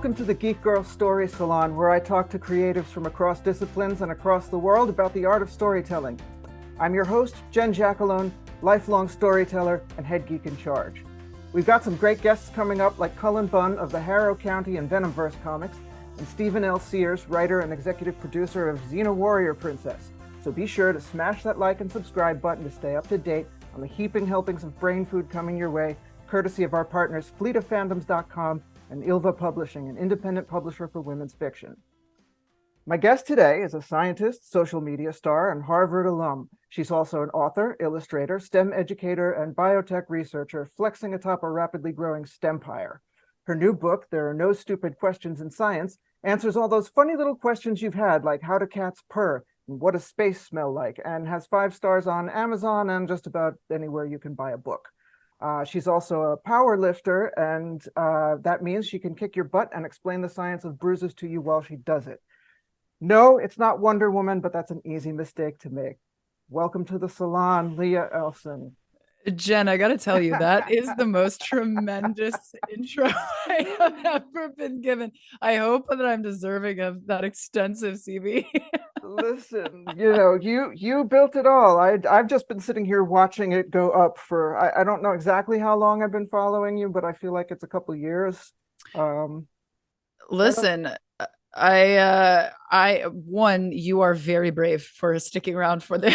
Welcome to the Geek Girl Story Salon, where I talk to creatives from across disciplines and across the world about the art of storytelling. I'm your host, Jen Jackalone, lifelong storyteller and head geek in charge. We've got some great guests coming up, like Cullen Bunn of the Harrow County and Venomverse comics, and Stephen L. Sears, writer and executive producer of Xena Warrior Princess. So be sure to smash that like and subscribe button to stay up to date on the heaping helpings of brain food coming your way, courtesy of our partners fleetoffandoms.com and Ilva Publishing, an independent publisher for women's fiction. My guest today is a scientist, social media star, and Harvard alum. She's also an author, illustrator, STEM educator, and biotech researcher, flexing atop a rapidly growing STEMpire. Her new book, There Are No Stupid Questions in Science, answers all those funny little questions you've had, like how do cats purr, and what does space smell like, and has 5 stars on Amazon and just about anywhere you can buy a book. She's also a power lifter, and that means she can kick your butt and explain the science of bruises to you while she does it. No, it's not Wonder Woman, but that's an easy mistake to make. Welcome to the salon, Leah Elson. Jen, I got to tell you, that is the most tremendous intro I have ever been given. I hope that I'm deserving of that extensive CV. Listen, you built it all. I've just been sitting here watching it go up for, I don't know exactly how long I've been following you, but I feel like it's a couple years. Listen, one, you are very brave for sticking around for the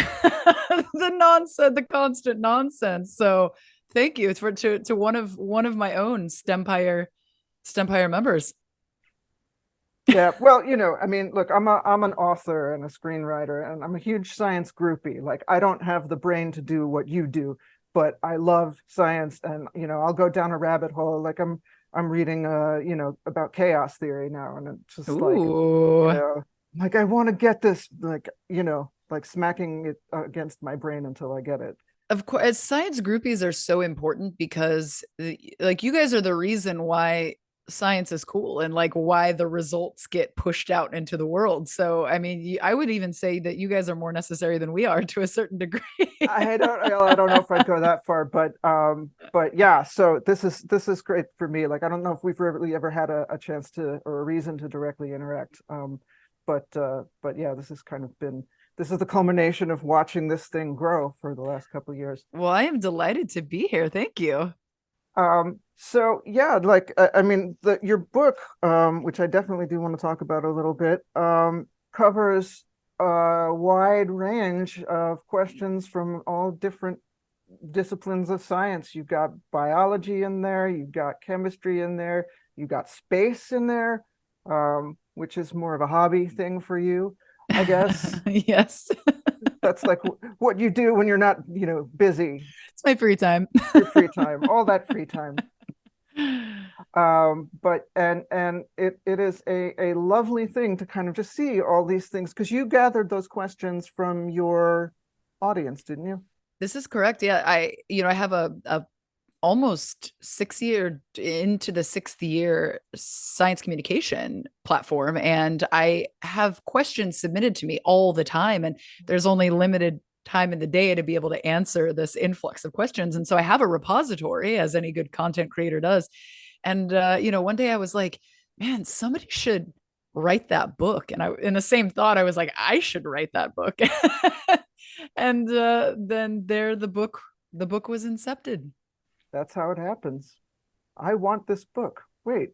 the nonsense, the constant nonsense. So thank you to one of my own STEMpire members. Yeah, well, I mean, look, I'm an author and a screenwriter, and I'm a huge science groupie. Like, I don't have the brain to do what you do, but I love science, and I'll go down a rabbit hole. Like I'm reading about chaos theory now, and it's just like I want to get this, like smacking it against my brain until I get it. Of course, science groupies are so important because like you guys are the reason why science is cool and like why the results get pushed out into the world. So I mean, I would even say that you guys are more necessary than we are to a certain degree. I don't know if I'd go that far, but yeah, so this is great for me. Like, I don't know if we've really ever had a chance to, or a reason to directly interact, but yeah, this is the culmination of watching this thing grow for the last couple of years. Well, I am delighted to be here. Thank you. So yeah, like I mean, your book, which I definitely do want to talk about a little bit, covers a wide range of questions from all different disciplines of science. You've got biology in there, you've got chemistry in there, you've got space in there, which is more of a hobby thing for you, I guess. Yes. That's like what you do when you're not, busy. It's my free time. Your free time, all that free time. But it is a lovely thing to kind of just see all these things, because you gathered those questions from your audience, didn't you? This is correct. Yeah, I have a almost 6 year into the 6th year science communication platform, and I have questions submitted to me all the time, and there's only limited time in the day to be able to answer this influx of questions. And so I have a repository, as any good content creator does. And one day I was like, man, somebody should write that book. And in the same thought, I was like, I should write that book. And then the book was incepted. That's how it happens. I want this book. Wait,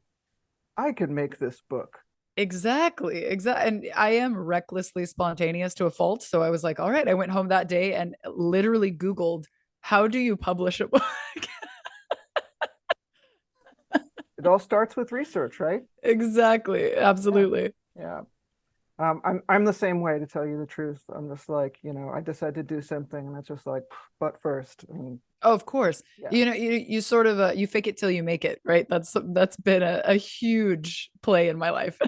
I can make this book. Exactly. And I am recklessly spontaneous to a fault. So I was like, all right, I went home that day and literally Googled, how do you publish a book? It all starts with research, right? Exactly. Absolutely. Yeah. I'm the same way, to tell you the truth. I'm just like, I decided to do something, and it's just like, but first. And oh, of course. Yeah. You sort of you fake it till you make it, right? That's been a huge play in my life.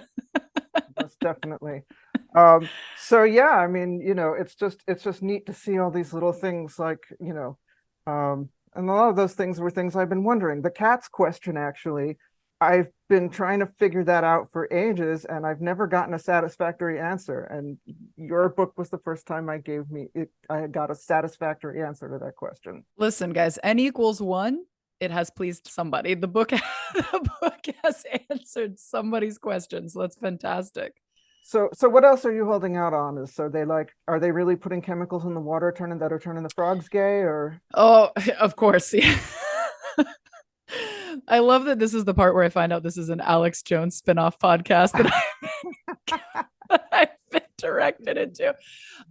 That's definitely. So yeah, I mean, it's just neat to see all these little things, like, and a lot of those things were things I've been wondering. The cats question, actually, I've been trying to figure that out for ages, and I've never gotten a satisfactory answer. And your book was the first time I got a satisfactory answer to that question. Listen, guys, n equals 1 it has pleased somebody. The book, the book has answered somebody's questions. So that's fantastic. So what else are you holding out on? Are they really putting chemicals in the water turning the frogs gay or? Oh, of course. Yeah. I love that this is the part where I find out this is an Alex Jones spinoff podcast I've been directed into.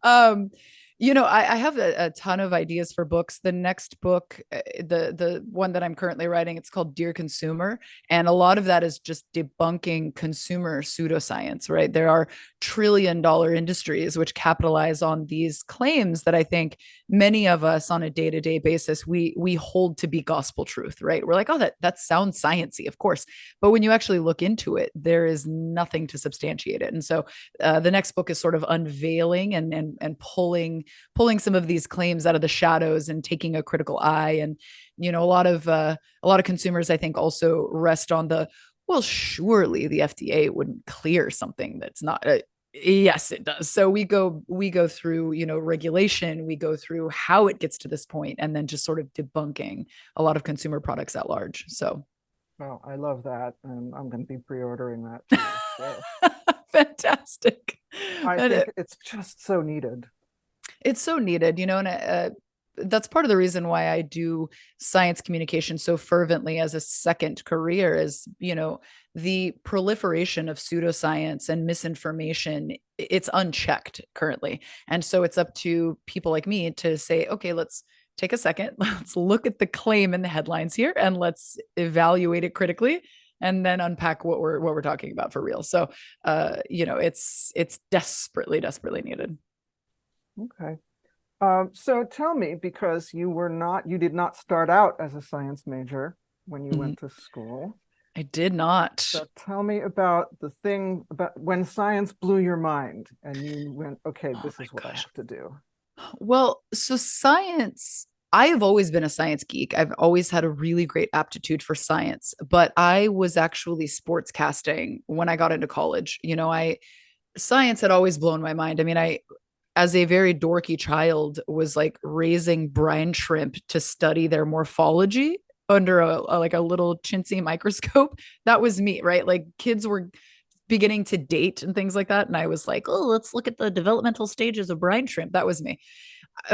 Um, I have a ton of ideas for books. The next book, the one that I'm currently writing, it's called Dear Consumer, and a lot of that is just debunking consumer pseudoscience. Right, there are trillion-dollar industries which capitalize on these claims that I think many of us on a day-to-day basis we hold to be gospel truth. Right, we're like, oh, that sounds sciency, of course, but when you actually look into it, there is nothing to substantiate it. And so the next book is sort of unveiling and pulling some of these claims out of the shadows and taking a critical eye. And a lot of consumers, I think, also rest on the, well, surely the FDA wouldn't clear something that's not. Yes, it does. So we go through, regulation, we go through how it gets to this point, and then just sort of debunking a lot of consumer products at large. So Well, I love that, and I'm going to be pre-ordering that too. So fantastic. I And think it's just so needed. it's so needed, and that's part of the reason why I do science communication so fervently as a second career is, the proliferation of pseudoscience and misinformation, it's unchecked currently. And so it's up to people like me to say, okay, let's take a second, let's look at the claim in the headlines here and let's evaluate it critically and then unpack what we're talking about for real. So it's desperately, desperately needed. Okay. So tell me, because you did not start out as a science major when you went to school. I did not. So tell me about the thing about when science blew your mind and you went, okay, this is what I have to do. Well, so science, I have always been a science geek. I've always had a really great aptitude for science, but I was actually sports casting when I got into college. Science had always blown my mind. I mean, as a very dorky child, was like raising brine shrimp to study their morphology under a little chintzy microscope. That was me, right? Like kids were beginning to date and things like that. And I was like, oh, let's look at the developmental stages of brine shrimp. That was me.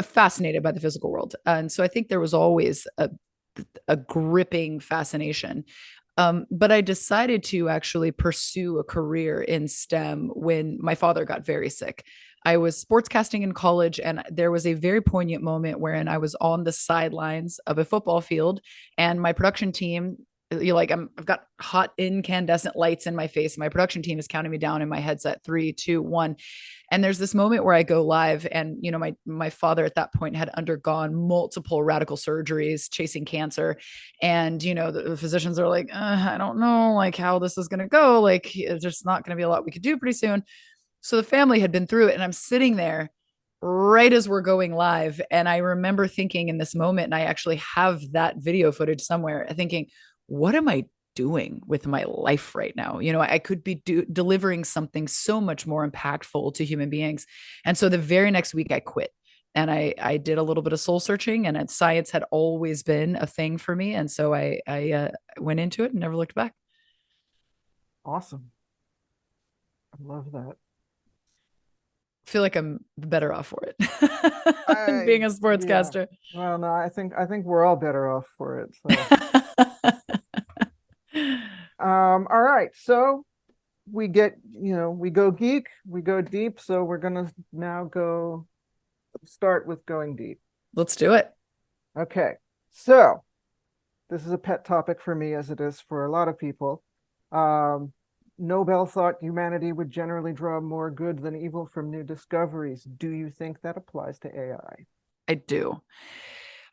Fascinated by the physical world. And so I think there was always a gripping fascination. But I decided to actually pursue a career in STEM when my father got very sick. I was sportscasting in college, and there was a very poignant moment wherein I was on the sidelines of a football field, and my production team, I've got hot incandescent lights in my face. My production team is counting me down in my headset, 3, 2, 1. And there's this moment where I go live, and my father at that point had undergone multiple radical surgeries, chasing cancer, and the physicians are like, I don't know, like how this is going to go. Like, there's not going to be a lot we could do pretty soon. So the family had been through it, and I'm sitting there right as we're going live. And I remember thinking in this moment, and I actually have that video footage somewhere, thinking, what am I doing with my life right now? I could be delivering something so much more impactful to human beings. And so the very next week I quit, and I did a little bit of soul searching, and science had always been a thing for me. And so I went into it and never looked back. Awesome. I love that. Feel like I'm better off for it being a sportscaster. Yeah. Well, no, I think we're all better off for it. So. All right. So we go geek, we go deep. So we're gonna now go start with going deep. Let's do it. Okay. So this is a pet topic for me, as it is for a lot of people. Nobel thought humanity would generally draw more good than evil from new discoveries. Do you think that applies to AI? I do.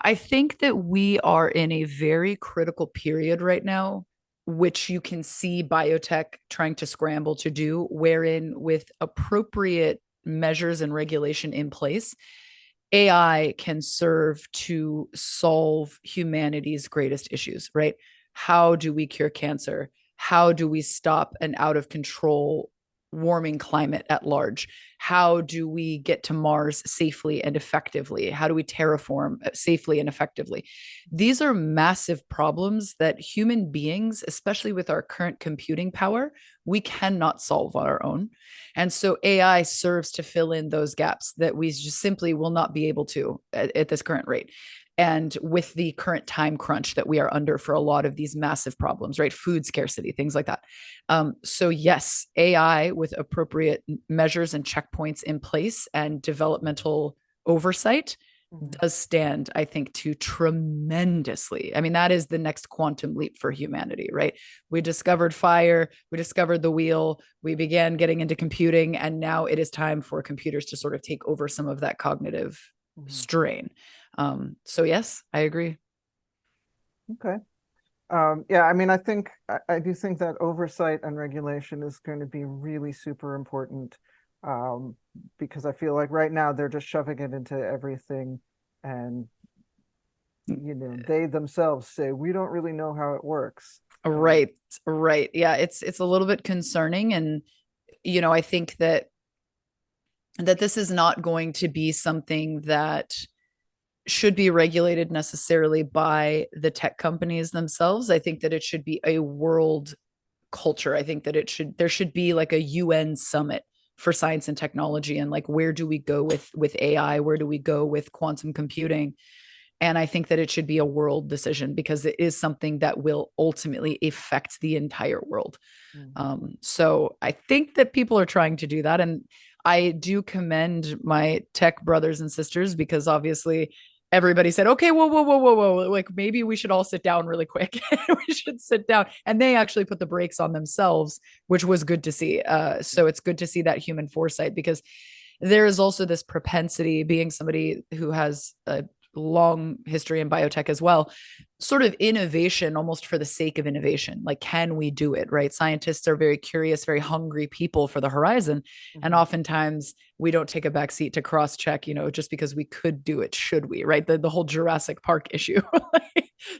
I think that we are in a very critical period right now, which you can see biotech trying to scramble to do, wherein with appropriate measures and regulation in place, AI can serve to solve humanity's greatest issues, right? How do we cure cancer? How do we stop an out of control warming climate at large? How do we get to Mars safely and effectively? How do we terraform safely and effectively? These are massive problems that human beings, especially with our current computing power, we cannot solve on our own. And so AI serves to fill in those gaps that we just simply will not be able to at this current rate. And with the current time crunch that we are under for a lot of these massive problems, right? Food scarcity, things like that. So, yes, AI with appropriate measures and checkpoints in place and developmental oversight does stand, I think, to tremendously. I mean, that is the next quantum leap for humanity, right? We discovered fire, we discovered the wheel, we began getting into computing, and now it is time for computers to sort of take over some of that cognitive strain. So yes, I agree. Okay. Yeah, I mean, I do think that oversight and regulation is going to be really super important, because I feel like right now they're just shoving it into everything, and they themselves say we don't really know how it works. Right, right. Yeah, it's a little bit concerning, and I think that this is not going to be something that should be regulated necessarily by the tech companies themselves. I think that it should be a world culture. I think that there should be like a UN summit for science and technology, and like, where do we go with AI? Where do we go with quantum computing? And I think that it should be a world decision, because it is something that will ultimately affect the entire world. So I think that people are trying to do that. And I do commend my tech brothers and sisters, because obviously everybody said, okay, whoa, whoa, whoa, whoa, whoa. Like, maybe we should all sit down really quick. We should sit down. And they actually put the brakes on themselves, which was good to see. So it's good to see that human foresight, because there is also this propensity, being somebody who has a long history in biotech as well, sort of innovation almost for the sake of innovation. Like, can we do it? Right? Scientists are very curious, very hungry people for the horizon. And oftentimes we don't take a back seat to cross check, just because we could do it, should we? Right? The whole Jurassic Park issue.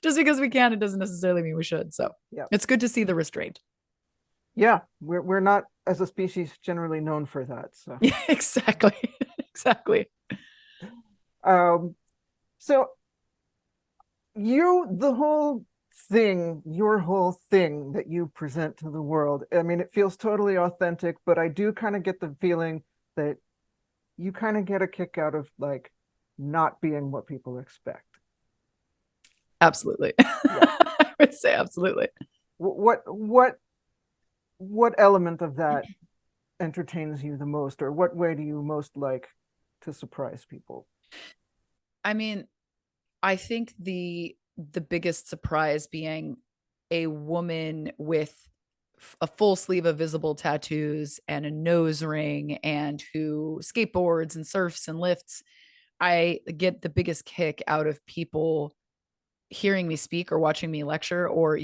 Just because we can, it doesn't necessarily mean we should. So Yeah. it's good to see the restraint. Yeah, we're not as a species generally known for that. So Yeah, exactly. Exactly. um so the whole thing, your whole thing that you present to the world, I mean, it feels totally authentic, but I do kind of get the feeling that you kind of get a kick out of like not being what people expect. Absolutely. Yeah. I would say absolutely. What element of that entertains you the most, or what way do you most like to surprise people? I mean, I think the biggest surprise being a woman with a full sleeve of visible tattoos and a nose ring, and who skateboards and surfs and lifts. I get the biggest kick out of people hearing me speak or watching me lecture, or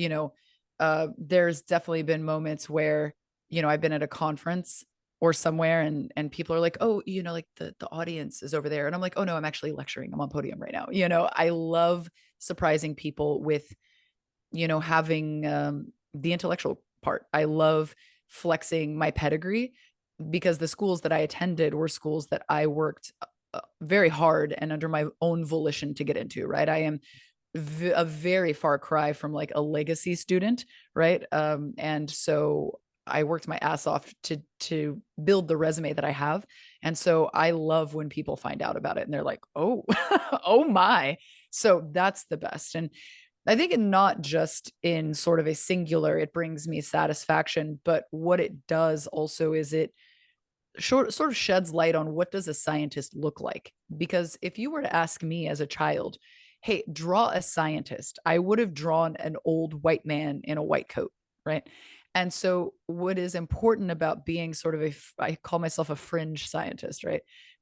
there's definitely been moments where I've been at a conference or somewhere, and people are like, oh, like the audience is over there, and I'm like, oh no, I'm actually lecturing, I'm on podium right now. I love surprising people with having the intellectual part. I love flexing my pedigree, because the schools that I attended were schools that I worked very hard and under my own volition to get into, right? I am a very far cry from like a legacy student, right? And so I worked my ass off to build the resume that I have. And so I love when people find out about it and they're like, oh, oh my. So that's the best. And I think not just in sort of a singular, it brings me satisfaction, but what it does also is it sort of sheds light on what does a scientist look like. Because if you were to ask me as a child, hey, draw a scientist, I would have drawn an old white man in a white coat, right? And so what is important about being sort of I call myself a fringe scientist, right?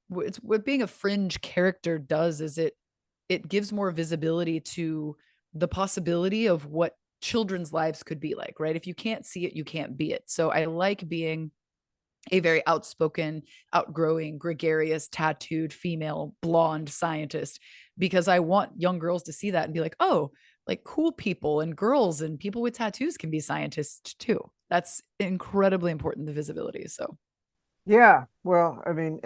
What being a fringe character does is it gives more visibility to the possibility of what children's lives could be like, right? If you can't see it, you can't be it. So I like being a very outspoken, outgrowing, gregarious, tattooed female blonde scientist, because I want young girls to see that and be like, oh, like cool people and girls and people with tattoos can be scientists too. That's incredibly important, the visibility. So Yeah, well, I mean,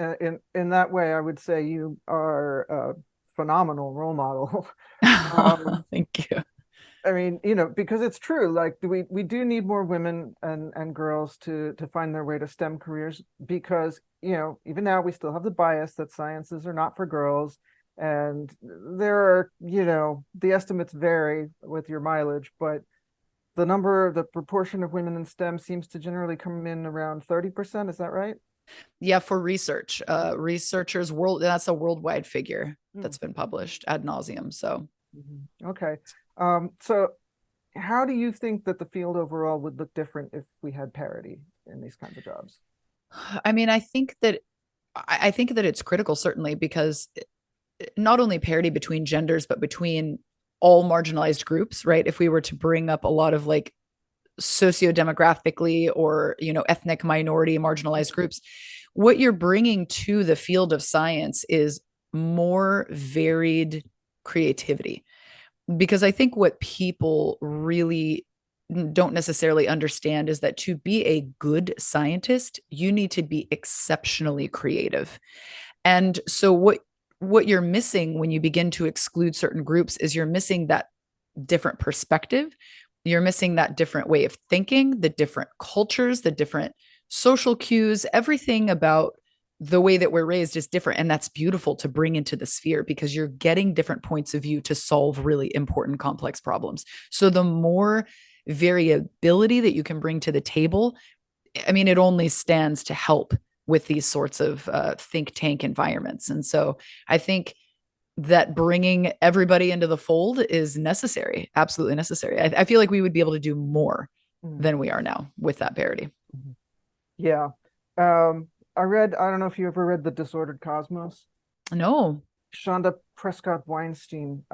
in that way, I would say you are a phenomenal role model. Um, thank you. I mean, because it's true. Like we do need more women and girls to find their way to STEM careers because, even now we still have the bias that sciences are not for girls. And there are, the estimates vary with your mileage, but the proportion of women in STEM seems to generally come in around 30%. Is that right? Yeah, for research, researchers that's a worldwide figure Hmm. that's been published ad nauseum. So Okay. So how do you think that the field overall would look different if we had parity in these kinds of jobs? I mean, I think that it's critical, certainly, because not only parity between genders, but between all marginalized groups, right? If we were to bring up a lot of like sociodemographically or, ethnic minority marginalized groups, what you're bringing to the field of science is more varied creativity. Because I think what people really don't necessarily understand is that to be a good scientist, you need to be exceptionally creative. And so what you're missing when you begin to exclude certain groups is you're missing that different perspective. You're missing that different way of thinking, the different cultures, the different social cues, everything about the way that we're raised is different. And that's beautiful to bring into the sphere because you're getting different points of view to solve really important, complex problems. So the more variability that you can bring to the table, I mean, it only stands to help with these sorts of think tank environments. And so I think that bringing everybody into the fold is necessary, absolutely necessary. I feel like we would be able to do more Mm. than we are now with that parity. Yeah. I don't know if you ever read The Disordered Cosmos. No. Shonda Prescott Weinstein.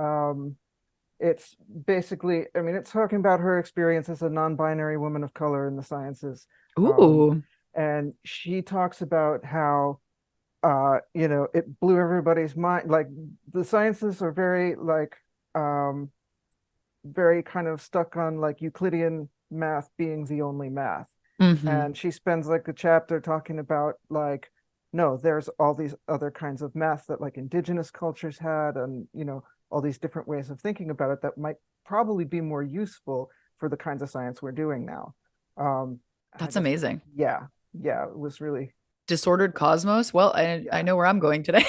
It's basically, I mean, it's talking about her experience as a non-binary woman of color in the sciences. Um, Ooh. and she talks about how, it blew everybody's mind. Like the sciences are um, very kind of stuck on like Euclidean math being the only math. Mm-hmm. And she spends like a chapter talking about like, no, there's all these other kinds of math that like indigenous cultures had, and all these different ways of thinking about it that might probably be more useful for the kinds of science we're doing now. I That's just, amazing. yeah, yeah, it was really, Disordered Cosmos. Well, I yeah, know where I'm going today.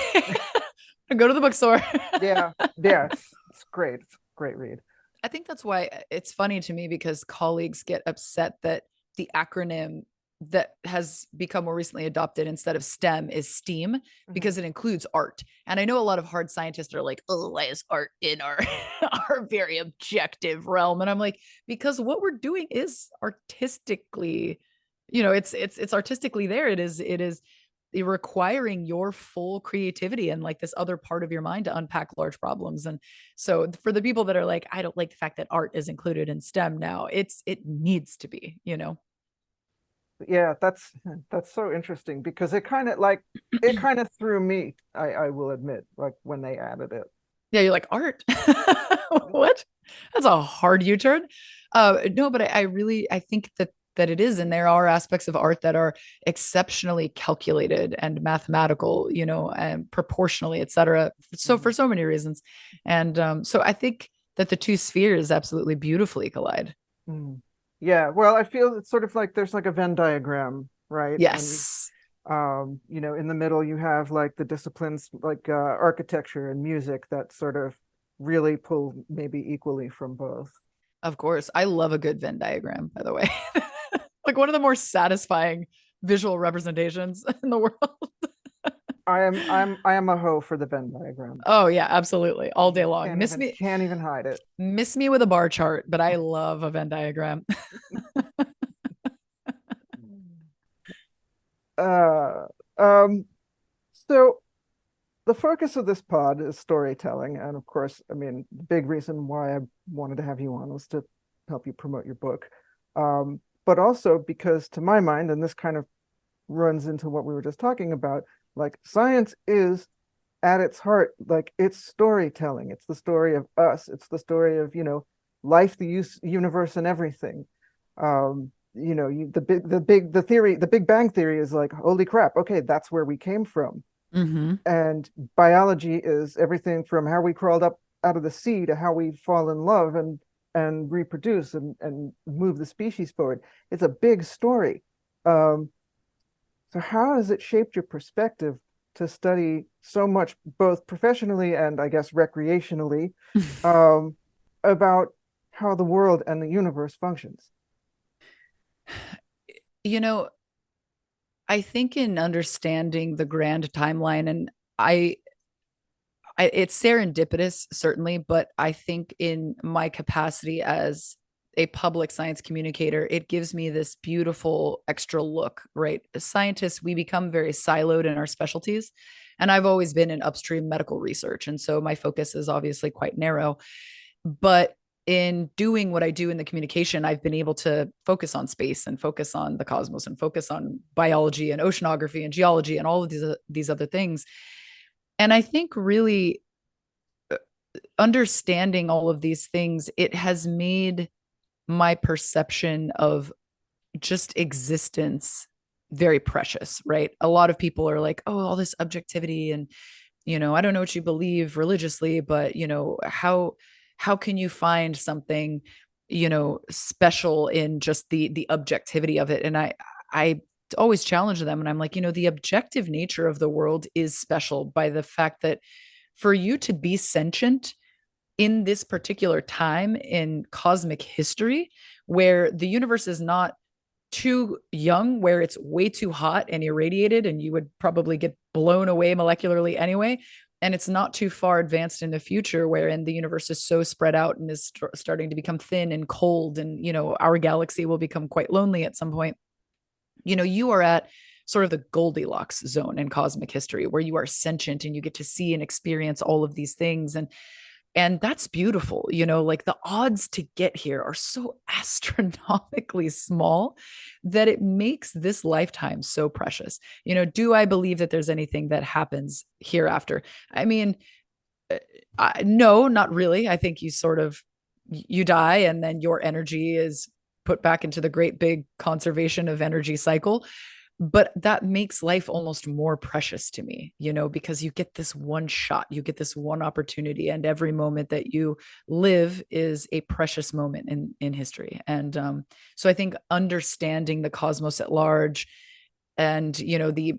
Go to the bookstore. yeah, yeah. It's great. It's a great read. I think that's why it's funny to me because colleagues get upset that the acronym that has become more recently adopted instead of STEM is STEAM Mhm. because it includes art. And I know a lot of hard scientists are like, "Oh, why is art in our our very objective realm?" And I'm like, because what we're doing is artistically, it's artistically there. It is requiring your full creativity and like this other part of your mind to unpack large problems. And so for the people that are like, I don't like the fact that art is included in STEM now, it needs to be. Yeah, that's so interesting because it kind of threw me, I will admit, like when they added it. Yeah, you're like art. What? That's a hard U-turn. No, but I think that it is, and there are aspects of art that are exceptionally calculated and mathematical, and proportionally, et cetera. So for Mhm. so many reasons, and so I think that the two spheres absolutely beautifully collide. Mm. Yeah, well, I feel it's sort of like there's like a Venn diagram, right? And Yes, in the middle you have like the disciplines like architecture and music that sort of really pull maybe equally from both. of course. I love a good Venn diagram, by the way. Like one of the more satisfying visual representations in the world. I am a hoe for the Venn diagram. Oh yeah, absolutely. All day long. Can't even can't even hide it. Miss me with a bar chart, but I love a Venn diagram. Uh, um, so the focus of this pod is storytelling, and of course, I mean, the big reason why I wanted to have you on was to help you promote your book, but also because, to my mind, and this kind of runs into what we were just talking about, like science is at its heart, like it's storytelling. It's the story of us. It's the story of life, the universe, and everything. the Big Bang theory is like, holy crap, okay, that's where we came from. Mm-hmm. And biology is everything from how we crawled up out of the sea to how we fall in love and reproduce and move the species forward. It's a big story. Um, so how has it shaped your perspective to study so much, both professionally and I guess recreationally, um, about how the world and the universe functions? You know, I think in understanding the grand timeline, and I, it's serendipitous, certainly, but I think in my capacity as a public science communicator, it gives me this beautiful extra look, right? As scientists, we become very siloed in our specialties. And I've always been in upstream medical research. And so my focus is obviously quite narrow. But in doing what I do in the communication, I've been able to focus on space and focus on the cosmos and focus on biology and oceanography and geology and all of these other things. And I think really understanding all of these things, it has made my perception of just existence very precious, right? A lot of people are like, oh, all this objectivity and, I don't know what you believe religiously, but, how can you find something, special in just the objectivity of it? And I always challenge them and I'm like, the objective nature of the world is special by the fact that for you to be sentient in this particular time in cosmic history where the universe is not too young, where it's way too hot and irradiated, and you would probably get blown away molecularly anyway. And it's not too far advanced in the future, wherein the universe is so spread out and is starting to become thin and cold. And, our galaxy will become quite lonely at some point. You are at sort of the Goldilocks zone in cosmic history where you are sentient and you get to see and experience all of these things. And that's beautiful, like the odds to get here are so astronomically small that it makes this lifetime so precious. Do I believe that there's anything that happens hereafter? I mean, no, not really. I think you die and then your energy is put back into the great big conservation of energy cycle. But that makes life almost more precious to me, because you get this one shot, you get this one opportunity, and every moment that you live is a precious moment in history. And so I think understanding the cosmos at large, and the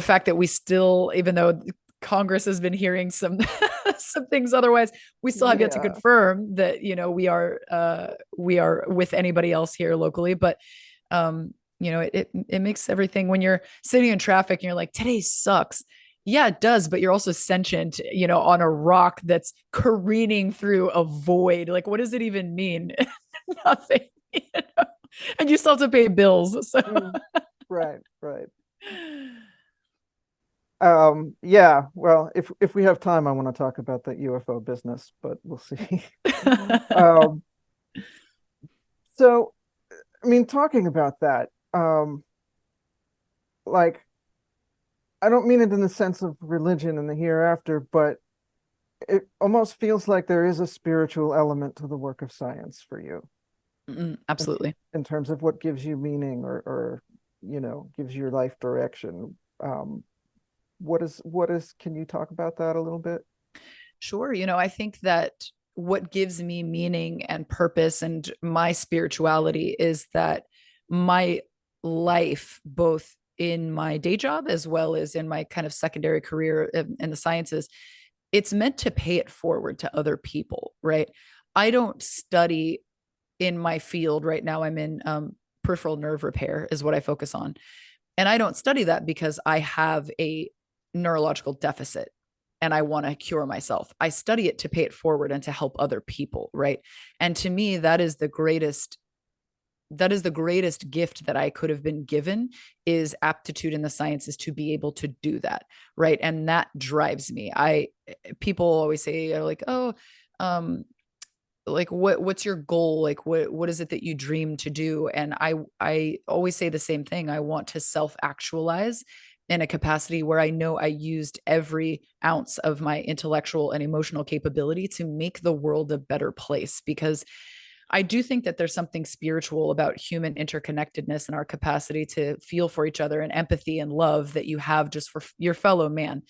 fact that we still, even though Congress has been hearing some some things otherwise, we still have yet to Yeah. confirm that we are with anybody else here locally, but it makes everything, when you're sitting in traffic and you're like, today sucks. Yeah, it does, but you're also sentient, on a rock that's careening through a void. Like, what does it even mean? Nothing. And you still have to pay bills. So Right, right. Yeah, well, if we have time, I want to talk about the UFO business, but we'll see. um, so, I mean, talking about that, like, I don't mean it in the sense of religion and the hereafter, but it almost feels like there is a spiritual element to the work of science for you Absolutely. in terms of what gives you meaning or gives your life direction. What is, can you talk about that a little bit? Sure. I think that what gives me meaning and purpose and my spirituality is that my life, both in my day job as well as in my kind of secondary career in the sciences, it's meant to pay it forward to other people, right? I don't study in my field right now. I'm in peripheral nerve repair is what I focus on. And I don't study that because I have a neurological deficit and I want to cure myself. I study it to pay it forward and to help other people, right? And to me, that is the greatest gift that I could have been given, is aptitude in the sciences to be able to do that, right? And that drives me. People always say like, oh, like what's your goal? Like what is it that you dream to do? And I always say the same thing. I want to self-actualize in a capacity where I know I used every ounce of my intellectual and emotional capability to make the world a better place, because I do think that there's something spiritual about human interconnectedness and our capacity to feel for each other and empathy and love that you have just for your fellow man.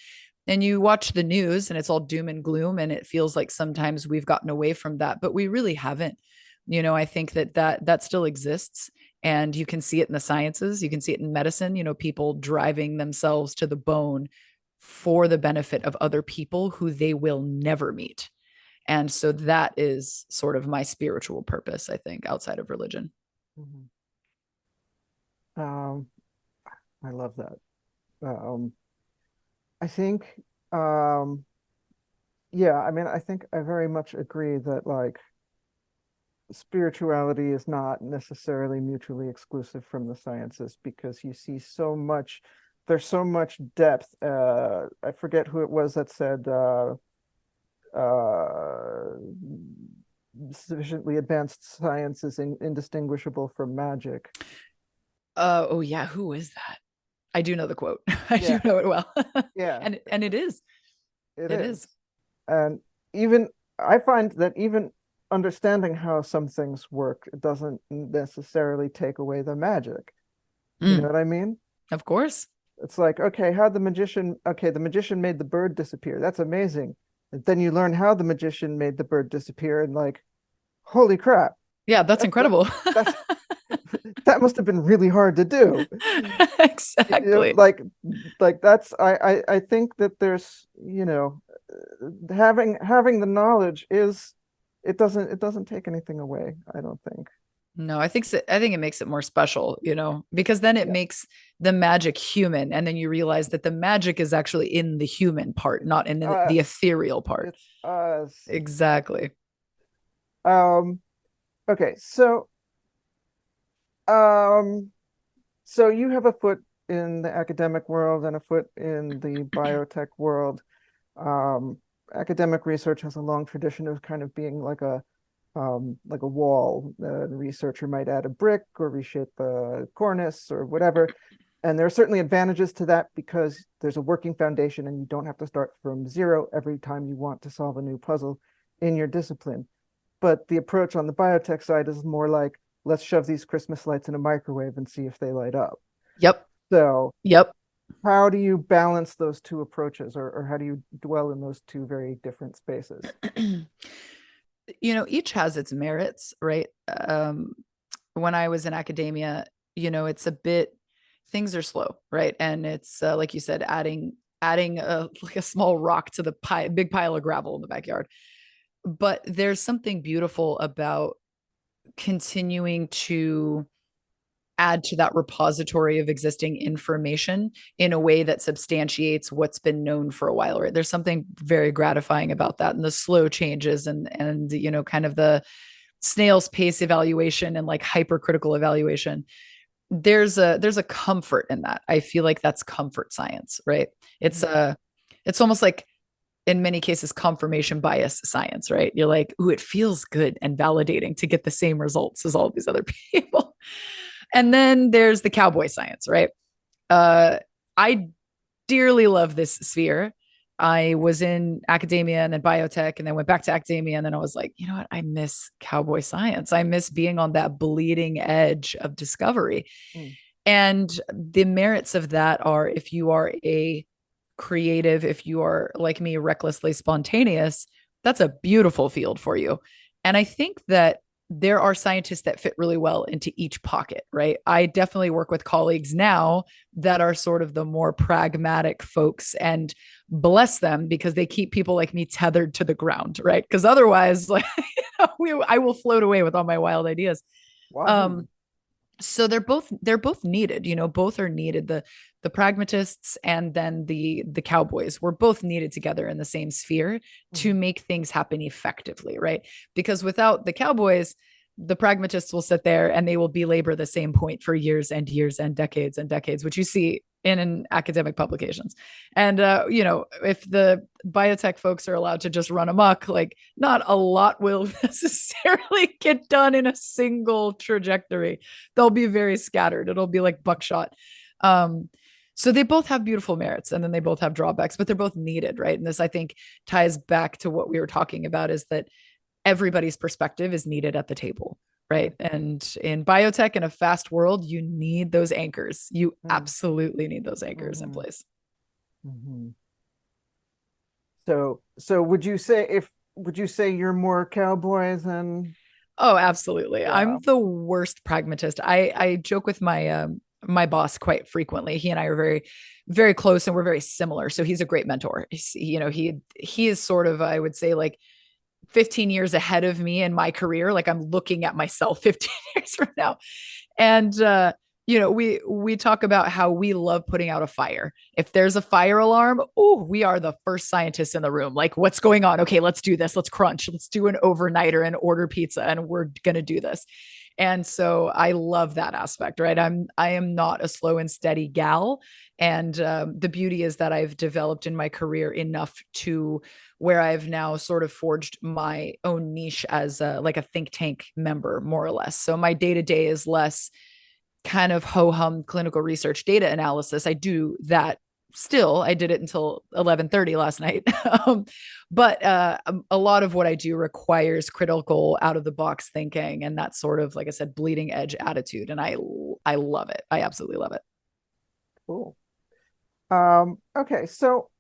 And you watch the news and it's all doom and gloom, and it feels like sometimes we've gotten away from that, but we really haven't. I think that still exists, and you can see it in the sciences, you can see it in medicine, people driving themselves to the bone for the benefit of other people who they will never meet. And so that is sort of my spiritual purpose, I think, outside of religion. Mhm. Um, I love that. Um, I think, um, yeah, I mean, I think I very much agree that like spirituality is not necessarily mutually exclusive from the sciences because you see so much, there's so much depth. I forget who it was that said, uh, sufficiently advanced science is indistinguishable from magic. Oh yeah, who is that? I do know the quote. I do Yeah, know it well. yeah, And it is. it It is. is. And even I find that even understanding how some things work doesn't necessarily take away the magic. You know Mm, what I mean? of course. It's like, okay, how the magician made the bird disappear. That's amazing. And then you learn how the magician made the bird disappear, and like, holy crap, Yeah, that's that's the, incredible. that's that must have been really hard to do. Exactly. Like that's I think that there's having the knowledge is it doesn't take anything away, I don't think. No, I think it makes it more special, because then it Yeah. makes the magic human, and then you realize that the magic is actually in the human part, not in the Us. ethereal part. It's us. Exactly. Um okay, um so you have a foot in the academic world and a foot in the biotech world. Um, Academic research has a long tradition of kind of being like a wall. The researcher might add a brick or reshape a cornice or whatever. And there are certainly advantages to that because there's a working foundation and you don't have to start from zero every time you want to solve a new puzzle in your discipline. But the approach on the biotech side is more like, let's shove these Christmas lights in a microwave and see if they light up. Yep. So Yep. how do you balance those two approaches, or how do you dwell in those two very different spaces? Each has its merits, right? When I was in academia, it's a bit, things are slow, right? And it's like you said, adding like a small rock to the big pile of gravel in the backyard. But there's something beautiful about continuing to add to that repository of existing information in a way that substantiates what's been known for a while, right? There's something very gratifying about that, and the slow changes, and kind of the snail's pace evaluation and like hypercritical evaluation. There's a comfort in that. I feel like that's comfort science, right? it's Mhm. a it's almost like, in many cases, confirmation bias science, right? You're like, ooh, it feels good and validating to get the same results as all these other people. And then there's the cowboy science, right? I dearly love this sphere. I was in academia and then biotech, and then went back to academia. And then I was like, you know what? I miss cowboy science. I miss being on that bleeding edge of discovery. Mm. And the merits of that are, if you are a creative, if you are like me, recklessly spontaneous, that's a beautiful field for you. And I think that there are scientists that fit really well into each pocket, right? I definitely work with colleagues now that are sort of the more pragmatic folks, and bless them because they keep people like me tethered to the ground, right? Because otherwise, like, I will float away with all my wild ideas. Wahoo. Um, so they're both needed, both are needed. The pragmatists and then the cowboys were both needed together in the same sphere to Mhm. make things happen effectively, right? Because without the cowboys, the pragmatists will sit there and they will belabor the same point for years and years and decades, which you see in academic publications. And if the biotech folks are allowed to just run amok, like, not a lot will necessarily get done in a single trajectory. They'll be very scattered. It'll be like buckshot. um so they both have beautiful merits, and then they both have drawbacks, but they're both needed, right? And this, I think, ties back to what we were talking about, is that everybody's perspective is needed at the table. Right. And in biotech, in a fast world, you need those anchors. You absolutely need those anchors in Mm-hmm. place. Mm-hmm. So would you say you're more cowboy than Oh, absolutely. yeah. I'm the worst pragmatist. I joke with my boss quite frequently. He and I are very, very close, and we're very similar. So he's a great mentor. He is sort of, I would say, like 15 years ahead of me in my career. Like I'm looking at myself 15 years from now. And we talk about how we love putting out a fire. If there's a fire alarm, oh, we are the first scientists in the room. Like, what's going on? Okay, let's do this. Let's crunch. Let's do an overnighter and order pizza, and we're gonna do this. And so I love that aspect, right? I am not a slow and steady gal, and the beauty is that I've developed in my career enough to where I've now sort of forged my own niche as like a think tank member, more or less. So my day to day is less kind of ho hum clinical research data analysis. I do that still. I did it until 11:30 last night. But a lot of what I do requires critical out of the box thinking, and that sort of, like I said, bleeding edge attitude. And I love it. I absolutely love it. Cool. Okay, so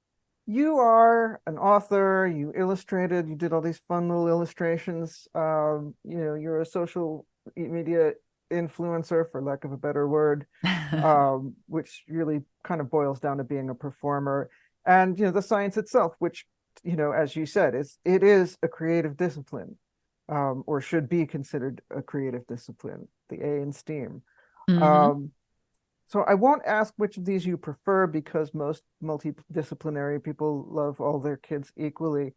you are an author, you illustrated, you did all these fun little illustrations. You're a social media influencer, for lack of a better word, which really kind of boils down to being a performer. And the science itself, which, as you said, it is a creative discipline, or should be considered a creative discipline, the A in STEAM. Mm-hmm. Um, so I won't ask which of these you prefer because most multidisciplinary people love all their kids equally,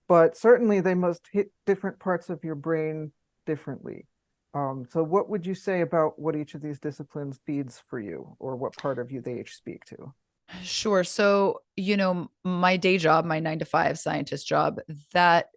but certainly they must hit different parts of your brain differently. So what would you say about what each of these disciplines feeds for you, or what part of you they each speak to? Sure. So, my day job, my 9 to 5 scientist job, that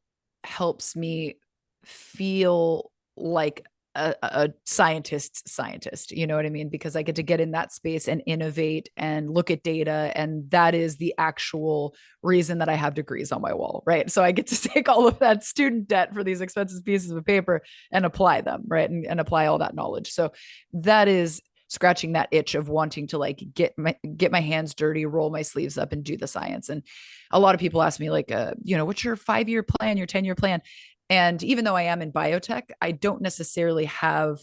helps me feel like a scientist, you know what I mean? Because I get to get in that space and innovate and look at data. And that is the actual reason that I have degrees on my wall, right? So I get to take all of that student debt for these expensive pieces of paper and apply them, right? And apply all that knowledge. So that is scratching that itch of wanting to like get my hands dirty, roll my sleeves up and do the science. And a lot of people ask me like, what's your 5-year plan, your 10-year plan? And even though I am in biotech, I don't necessarily have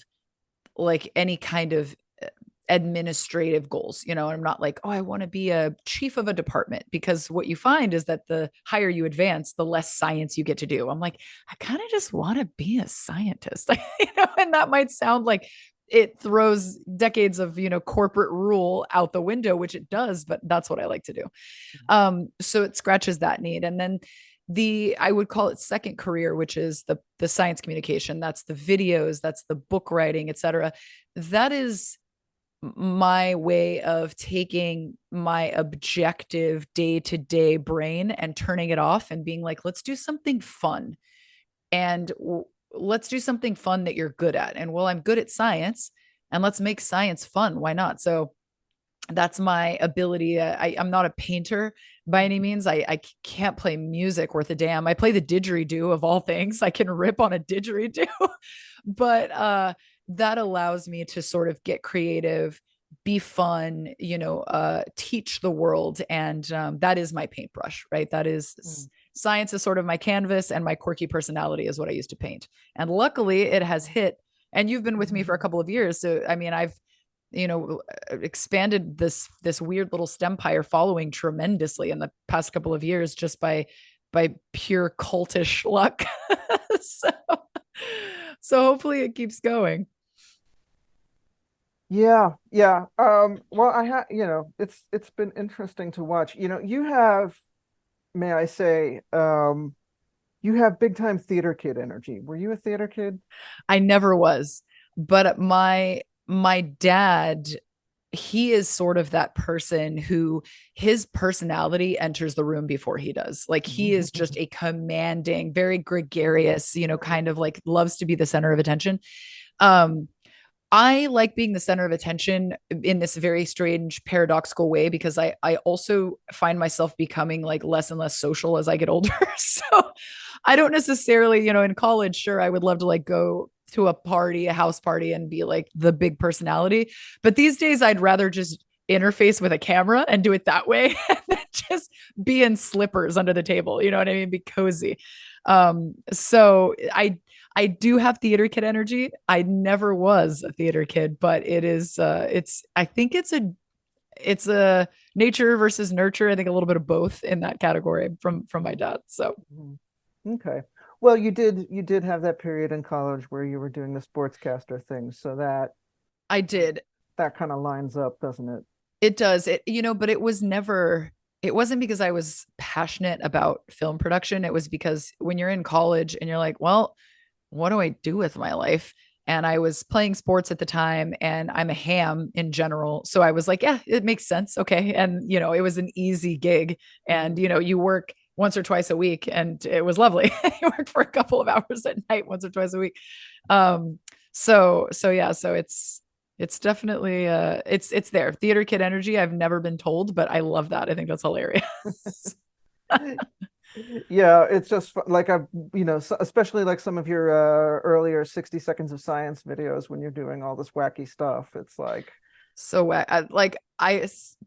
like any kind of administrative goals. I'm not like, oh, I want to be a chief of a department, because what you find is that the higher you advance, the less science you get to do. I'm like, I kind of just want to be a scientist, and that might sound like it throws decades of, corporate rule out the window, which it does, but that's what I like to do. So it scratches that need. And then I would call it second career, which is the science communication. That's the videos, that's the book writing, et cetera. That is my way of taking my objective day-to-day brain and turning it off and being like, let's do something fun. And let's do something fun that you're good at. And well, I'm good at science, and let's make science fun. Why not? So that's my ability. I'm not a painter by any means. I can't play music worth a damn. I play the didgeridoo of all things. I can rip on a didgeridoo, but that allows me to sort of get creative, be fun, teach the world. And that is my paintbrush, right? That is Mm. science is sort of my canvas, and my quirky personality is what I used to paint. And luckily it has hit, and you've been with me for a couple of years. So, I mean, I've, expanded this weird little stempire following tremendously in the past couple of years, just by pure cultish luck. so, so hopefully it keeps going. Yeah, yeah. Well, it's been interesting to watch. You have, may I say, you have big time theater kid energy. Were you a theater kid? I never was, but my dad, he is sort of that person who his personality enters the room before he does. Like he is just a commanding, very gregarious, kind of like loves to be the center of attention. Um, I like being the center of attention in this very strange paradoxical way, because I also find myself becoming like less and less social as I get older. So I don't necessarily, in college, sure, I would love to like go to a party, a house party, and be like the big personality. But these days, I'd rather just interface with a camera and do it that way and then just be in slippers under the table. You know what I mean? Be cozy. So I do have theater kid energy. I never was a theater kid, but I think it's a nature versus nurture. I think a little bit of both in that category from my dad. So Mhm. Okay. Well, you did have that period in college where you were doing the sportscaster thing, so I did. that kind of lines up, doesn't it? It does. But it wasn't because I was passionate about film production. It was because when you're in college and you're like, well, what do I do with my life? And I was playing sports at the time and I'm a ham in general. So I was like, yeah, it makes sense. Okay. And, it was an easy gig. And, you work once or twice a week and it was lovely. You worked for a couple of hours at night once or twice a week. Um, so yeah, so it's definitely it's there. Theater kid energy. I've never been told, but I love that. I think that's hilarious. Yeah, it's just like especially like some of your earlier 60 seconds of science videos when you're doing all this wacky stuff. It's like, So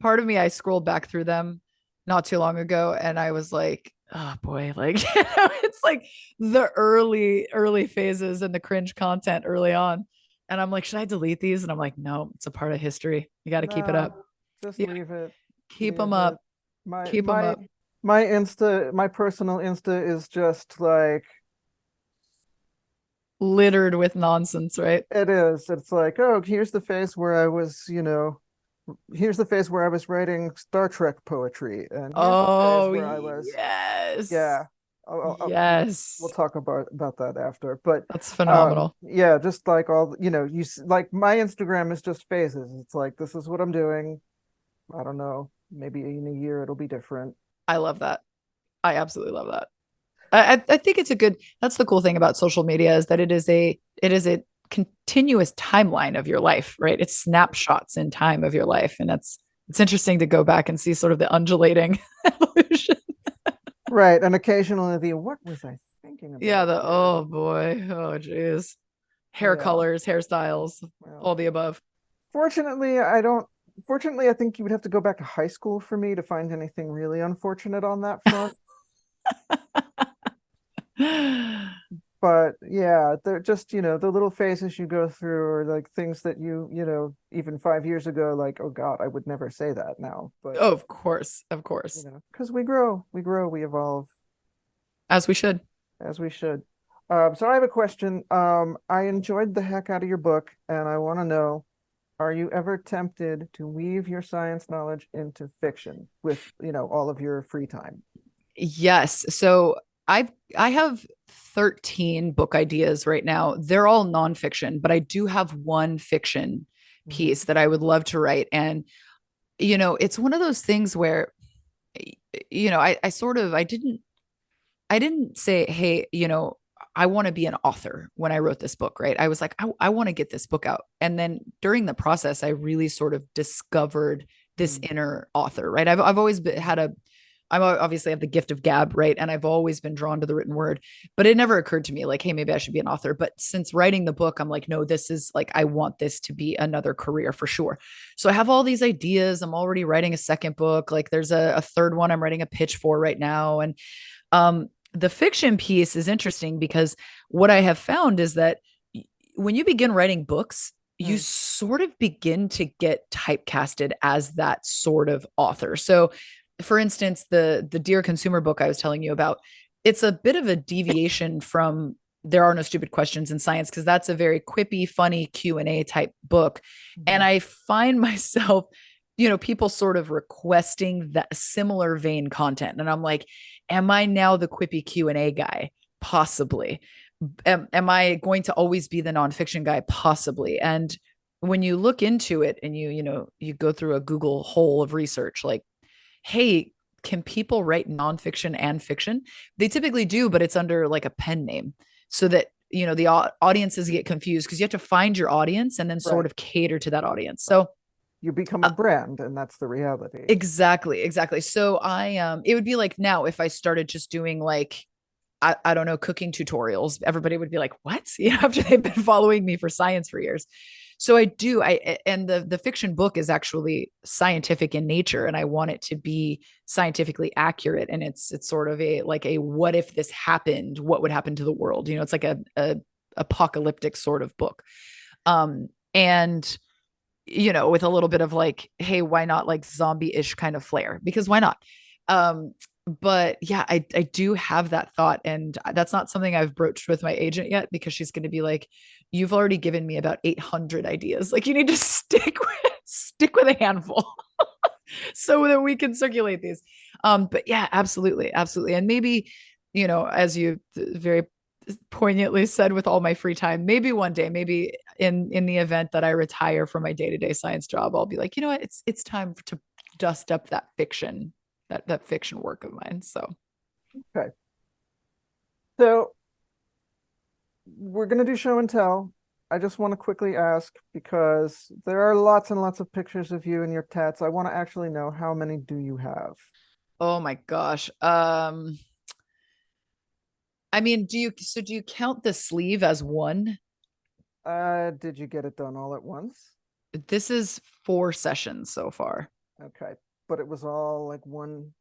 part of me, I scrolled back through them not too long ago and I was like, oh boy, like, it's like the early phases and the cringe content early on. And I'm like, should I delete these? And I'm like, no, it's a part of history. You got to keep it nah, up. just Yeah, leave it. keep them Leave it. up. My Keep them my up. my personal Insta is just like Littered with nonsense, right? it is. It's like, oh, here's the phase where I was, here's the phase where I was writing Star Trek poetry, and here's the phase Oh, where I was, yes. yeah. We'll Yes. talk about that after, but That's phenomenal. yeah, just like like my Instagram is just phases. It's like this is what I'm doing. I don't know. Maybe in a year it'll be different. I love that. I absolutely love that. I think that's the cool thing about social media is that it is a continuous timeline of your life, right? It's snapshots in time of your life. And it's interesting to go back and see sort of the undulating evolution. Right, and occasionally what was I thinking Yeah, about here? oh boy. Oh geez. Hair Yeah, colors, hairstyles, well, all the above. fortunately, I don't. Fortunately, I think you would have to go back to high school for me to find anything really unfortunate on that front. But yeah, they're just, the little phases you go through are like things that even 5 years ago, like, oh God, I would never say that now. But, Oh, of course. Of course. because we evolve As we should. as we should. So I have a question. I enjoyed the heck out of your book, and I want to know, are you ever tempted to weave your science knowledge into fiction with, all of your free time? Yes. So I have 13 book ideas right now. They're all nonfiction, but I do have one fiction Mhm. piece that I would love to write. And, it's one of those things where, I sort of I didn't say, hey, I want to be an author when I wrote this book, right? I was like, I want to get this book out. And then during the process, I really sort of discovered this Mm. inner author, right? I've always had I obviously have the gift of gab, right? And I've always been drawn to the written word, but it never occurred to me like, hey, maybe I should be an author. But since writing the book, I'm like, no, this is like, I want this to be another career for sure. So I have all these ideas. I'm already writing a second book. Like there's a third one I'm writing a pitch for right now. And the fiction piece is interesting because what I have found is that when you begin writing books, you Mm. sort of begin to get typecasted as that sort of author. So, for instance, the Dear Consumer book I was telling you about, it's a bit of a deviation from There Are No Stupid Questions in Science because that's a very quippy, funny Q&A type book. And Mhm. I find myself, people sort of requesting that similar vein content. And I'm like, am I now the quippy Q&A guy? Possibly. Am I going to always be the nonfiction guy? Possibly. And when you look into it and you go through a Google hole of research, like, hey, can people write nonfiction and fiction? They typically do, but it's under like a pen name so that the audiences get confused because you have to find your audience and then sort Right. of cater to that audience. So You become a brand, and that's the reality. exactly. So it would be like now if I started just doing like I don't know, cooking tutorials. Everybody would be like, what? You know, after they've been following me for science for years. So and the fiction book is actually scientific in nature, and I want it to be scientifically accurate. And it's sort of a what if this happened, what would happen to the world? You know, it's like a apocalyptic sort of book. And you know, with a little bit of like, hey, why not like zombie-ish kind of flair? Because why not? But yeah, I do have that thought, and that's not something I've broached with my agent yet, because she's going to be like, you've already given me about 800 ideas. Like, you need to stick with a handful so that we can circulate these. But yeah, absolutely. Absolutely. And maybe, you know, as you very poignantly said, with all my free time, maybe one day, maybe in the event that I retire from my day-to-day science job, I'll be like, you know what, it's time to dust up that fiction, that fiction work of mine. So Okay. So we're going to do show and tell. I just want to quickly ask, because there are lots and lots of pictures of you and your tats. I want to actually know, how many do you have? oh my gosh. I mean, do you count the sleeve as one? Did you get it done all at once? This is 4 sessions so far. Okay. But it was all like one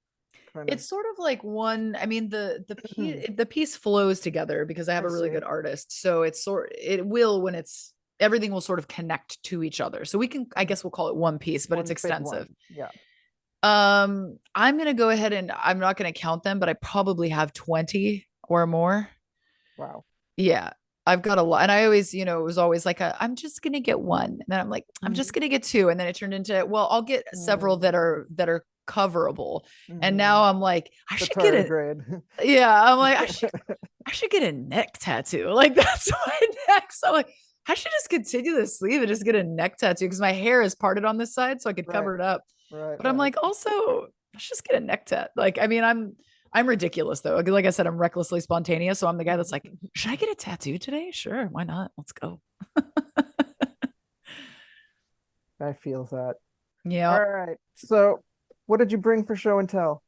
kind of. It's sort of like one. I mean, the piece flows together because I have a really good artist. So it will, when it's everything will sort of connect to each other. So I guess we'll call it one piece, but it's extensive. Yeah. I'm gonna go ahead, and I'm not gonna count them, but I probably have 20 or more. Wow. Yeah. I've got a lot. And I always, you know, it was always like, I'm just going to get one. And then I'm like, I'm just going to get two. And then it turned into, well, I'll get several that are coverable. And now I'm like, I should get it. Yeah. I'm like, I should get a neck tattoo. Like, that's my neck. So like, I should just continue the sleeve and just get a neck tattoo, because my hair is parted on this side, so I could cover it up. But I'm like, also, let's just get a neck tat. Like, I mean, I'm ridiculous though. Like I said, I'm recklessly spontaneous. So I'm the guy that's like, should I get a tattoo today? Sure. Why not? Let's go. I feel that. Yeah. All right. So what did you bring for show and tell?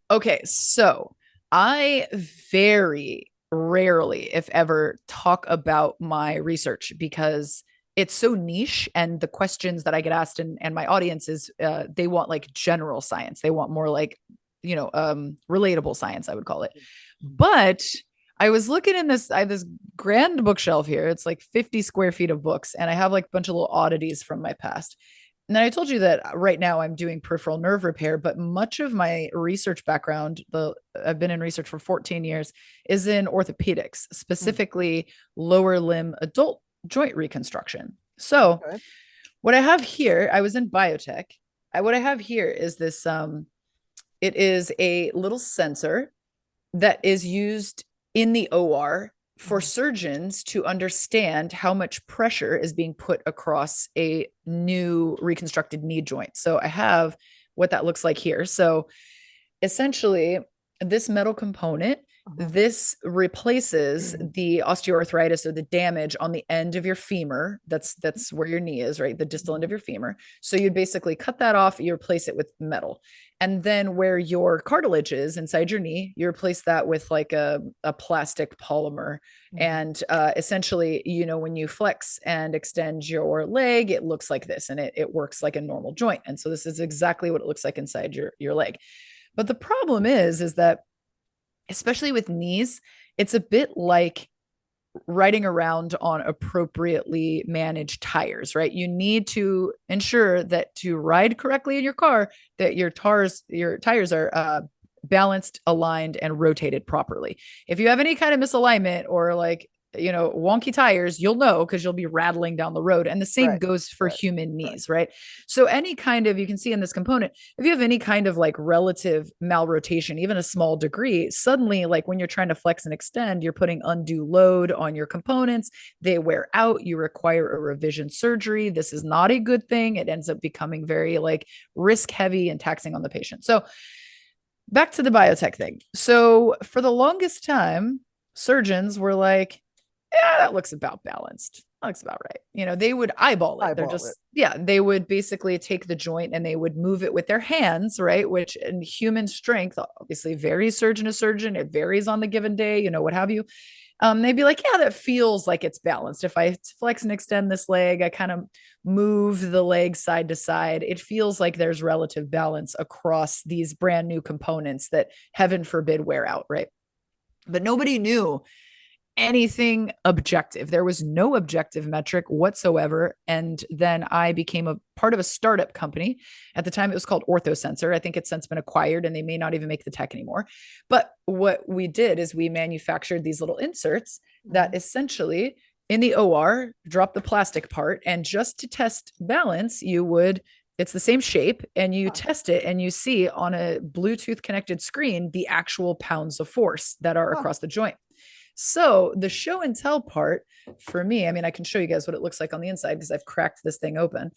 Okay. So I very rarely, if ever, talk about my research, because it's so niche, and the questions that I get asked and my audience is, they want like general science. They want more like, you know, relatable science, I would call it. But I was looking in I have this grand bookshelf here. It's like 50 square feet of books, and I have like a bunch of little oddities from my past. And then I told you that right now I'm doing peripheral nerve repair, but much of my research background, I've been in research for 14 years, is in orthopedics, specifically lower limb adult joint reconstruction. So what I have here, I was in biotech. What I have here is this, it is a little sensor that is used in the OR for surgeons to understand how much pressure is being put across a new reconstructed knee joint. So I have what that looks like here. So essentially, this metal component, this replaces the osteoarthritis or the damage on the end of your femur. That's where your knee is, right? The distal end of your femur. So you'd basically cut that off, you replace it with metal. And then where your cartilage is inside your knee, you replace that with like a plastic polymer. And essentially, you know, when you flex and extend your leg, it looks like this, and it works like a normal joint. And so this is exactly what it looks like inside your leg. But the problem is that, especially with knees, it's a bit like riding around on appropriately managed tires, right? You need to ensure that to ride correctly in your car, that your tires are balanced, aligned, and rotated properly. If you have any kind of misalignment or like, you know, wonky tires, you'll know, because you'll be rattling down the road. And the same goes for human knees, right? So any kind of, you can see in this component, if you have any kind of like relative malrotation, even a small degree, suddenly, like when you're trying to flex and extend, you're putting undue load on your components. They wear out. You require a revision surgery. This is not a good thing. It ends up becoming very like risk heavy and taxing on the patient. So back to the biotech thing. So for the longest time, surgeons were like, yeah, that looks about balanced. Looks about right. They would eyeball it. They're Eyeball it. just, yeah, they would basically take the joint and they would move it with their hands, right? Which in human strength obviously varies surgeon to surgeon. It varies on the given day, what have you. They'd be like, yeah, that feels like it's balanced. If I flex and extend this leg, I kind of move the leg side to side. It feels like there's relative balance across these brand new components that heaven forbid wear out, right? But nobody knew anything objective. There was no objective metric whatsoever. And then I became a part of a startup company. At the time, it was called OrthoSensor. I think it's since been acquired and they may not even make the tech anymore. But what we did is we manufactured these little inserts that essentially in the OR drop the plastic part. And just to test balance, it's the same shape and you test it and you see on a Bluetooth connected screen the actual pounds of force that are across the joint. So the show and tell part for me, I mean, I can show you guys what it looks like on the inside because I've cracked this thing open.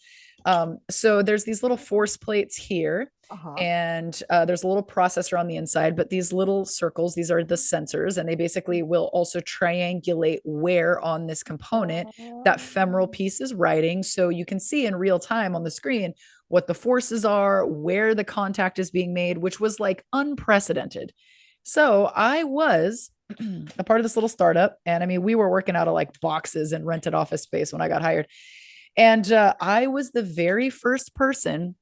So there's these little force plates here and there's a little processor on the inside, but these little circles, these are the sensors, and they basically will also triangulate where on this component that femoral piece is riding. So you can see in real time on the screen what the forces are, where the contact is being made, which was like unprecedented. So I was a part of this little startup. And I mean, we were working out of like boxes and rented office space when I got hired. And I was the very first person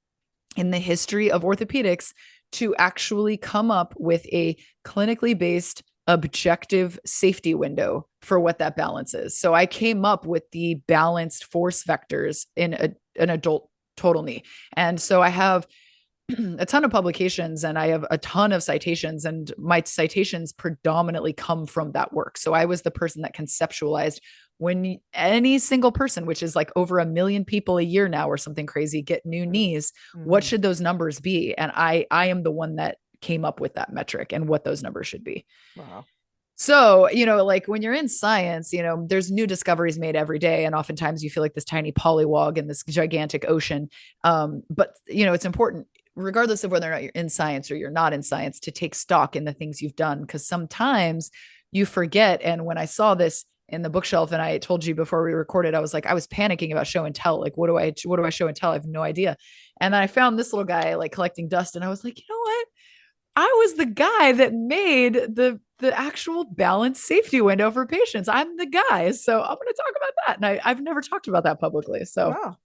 in the history of orthopedics to actually come up with a clinically based objective safety window for what that balance is. So I came up with the balanced force vectors in an adult total knee. And so I have a ton of publications and I have a ton of citations, and my citations predominantly come from that work. So I was the person that conceptualized when any single person, which is like over 1 million people a year now or something crazy, get new knees, what should those numbers be? And I am the one that came up with that metric and what those numbers should be. Wow. So, like when you're in science, there's new discoveries made every day. And oftentimes you feel like this tiny polywog in this gigantic ocean. But, it's important, regardless of whether or not you're in science or you're not in science, to take stock in the things you've done, because sometimes you forget. And when I saw this in the bookshelf, and I told you before we recorded, I was panicking about show and tell. Like, what do I show and tell? I have no idea. And then I found this little guy like collecting dust, and I was like, you know what? I was the guy that made the actual balanced safety window for patients. I'm the guy. So I'm going to talk about that. And I've never talked about that publicly. So, wow.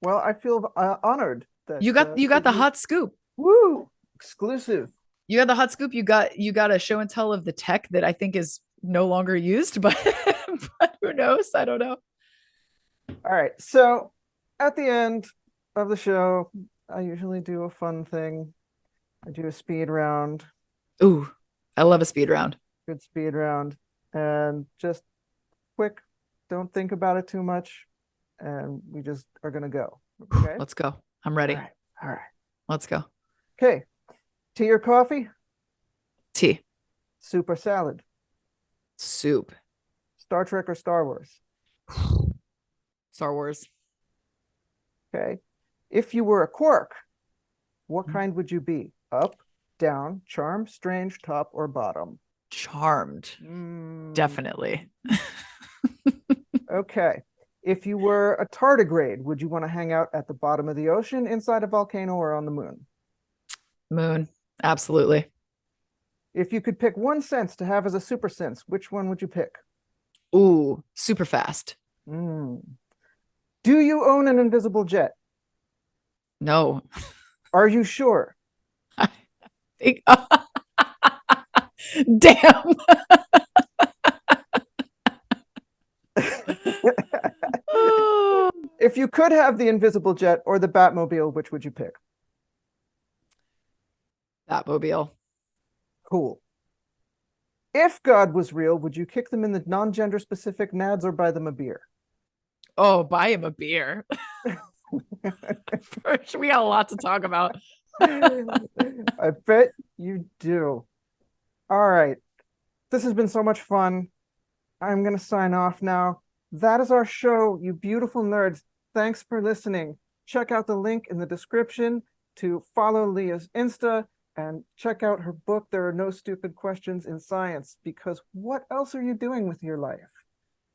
Well, I feel honored that you got the hot scoop. Woo! Exclusive. You got the hot scoop. You got a show and tell of the tech that I think is no longer used, but who knows? I don't know. All right. So at the end of the show, I usually do a fun thing. I do a speed round. Ooh, I love a speed round. Good speed round. And just quick, don't think about it too much. And we just are going to go. Okay. Let's go. I'm ready. All right. Let's go. Okay. Tea or coffee? Tea. Soup or salad? Soup. Star Trek or Star Wars? Star Wars. Okay. If you were a quirk, what kind would you be? Up, down, charmed, strange, top, or bottom? Charmed. Definitely. Okay. If you were a tardigrade, would you want to hang out at the bottom of the ocean, inside a volcano, or on the moon? Moon. Absolutely. If you could pick one sense to have as a super sense, which one would you pick? Ooh, super fast. Do you own an invisible jet? No. Are you sure? I think... Damn. If you could have the invisible jet or the Batmobile, which would you pick? Batmobile. Cool. If God was real, would you kick them in the non-gender specific nads or buy them a beer? Oh, buy him a beer. First, we got a lot to talk about. I bet you do. All right. This has been so much fun. I'm going to sign off now. That is our show, you beautiful nerds. Thanks for listening. Check out the link in the description to follow Leah's Insta and check out her book, There Are No Stupid Questions in Science, because what else are you doing with your life?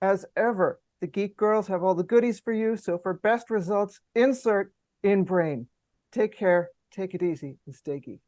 As ever, The Geek Girls have all the goodies for you, so for best results, insert in brain. Take care, take it easy, and stay geek.